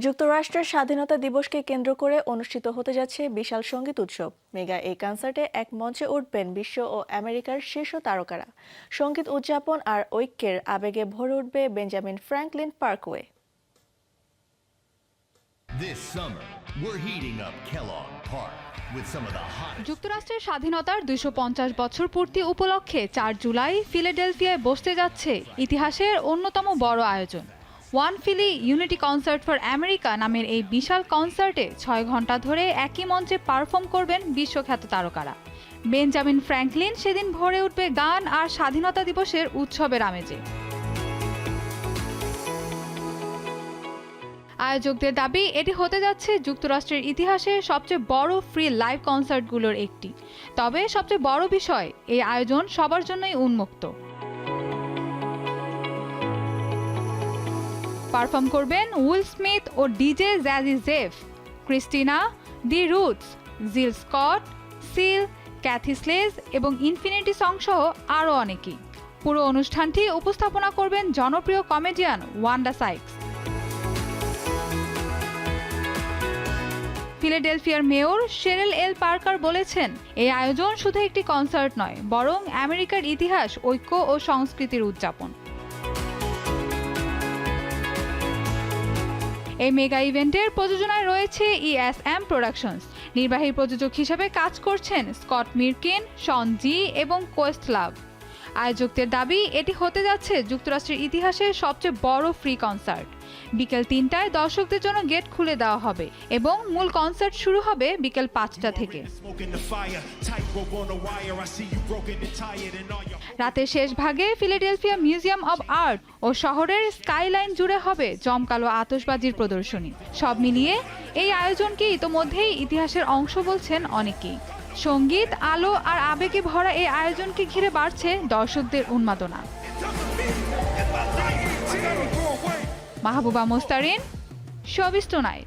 যুক্তরাষ্ট্রের স্বাধীনতা দিবসকে কেন্দ্র করে অনুষ্ঠিত হতে যাচ্ছে বিশাল সঙ্গীত উৎসব। মেগা এই কনসার্টে এক মঞ্চে উঠবেন বিশ্ব ও আমেরিকার শীর্ষ তারকারা। সঙ্গীত উদযাপন আর ঐক্যের আবেগে ভরে উঠবে বেঞ্জামিন ফ্র্যাঙ্কলিন পার্কওয়ে। যুক্তরাষ্ট্রের স্বাধীনতার 250 বছর পূর্তি উপলক্ষে 4 জুলাই ফিলাডেলফিয়ায় বসতে যাচ্ছে ইতিহাসের অন্যতম বড় আয়োজন। One Philly unity concert for America নামের এই বিশাল কনসার্টে 6 ঘন্টা ধরে একই মঞ্চে পারফর্ম করবেন বিশ্বখ্যাত তারকারা। বেঞ্জামিন ফ্র্যাঙ্কলিন সেদিন ভরে উঠবে গান আর স্বাধীনতা দিবসের উৎসবের আমেজে। আয়োজকদের দাবি, এটি হতে যাচ্ছে যুক্তরাষ্ট্রের ইতিহাসে সবচেয়ে বড় ফ্রি লাইভ কনসার্টগুলোর একটি। তবে সবচেয়ে বড় বিষয়, এই আয়োজন সবার জন্যই উন্মুক্ত। পারফর্ম করবেন উইল স্মিথ ও DJ Jazzy Jeff, Christina, the Roots, Jill Scott, Seal, Kathy Sledge এবং ইনফিনিটি সং সহ আরও অনেকেই। পুরো অনুষ্ঠানটি উপস্থাপনা করবেন জনপ্রিয় কমেডিয়ান ওয়ান্ডা সাইক্স। ফিলাডেলফিয়ার মেয়র শেরেল এল পার্কার বলেছেন, এই আয়োজন শুধু একটি কনসার্ট নয়, বরং আমেরিকার ইতিহাস, ঐক্য ও সংস্কৃতির উদযাপন। এই মেগা ইভেন্টের প্রযোজনায় রয়েছে ESM প্রোডাকশনস। নির্বাহী প্রযোজক হিসেবে কাজ করছেন স্কট মিরকিন, শন জি এবং কোয়েস্ট লাভ। আয়োজকদের দাবি, এটি হতে যাচ্ছে যুক্তরাষ্ট্রের ইতিহাসের সবচেয়ে বড় ফ্রি কনসার্ট। বিকেল 3টায় দর্শকদের জন্য গেট খুলে দেওয়া হবে এবং মূল কনসার্ট শুরু হবে বিকেল 5টা থেকে। রাতের শেষ ভাগে ফিলাডেলফিয়া মিউজিয়াম অব আর্ট ও শহরের স্কাইলাইন জুড়ে হবে জমকালো আতশবাজির প্রদর্শনী। সব মিলিয়ে এই আয়োজনকে ইতোমধ্যেই ইতিহাসের অংশ বলছেন অনেকেই। সঙ্গীত, আলো আর আবেগে ভরা এই আয়োজনকে ঘিরে বাড়ছে দর্শকদের উন্মাদনা। Mahbuba Mostarin, showbiz tonight.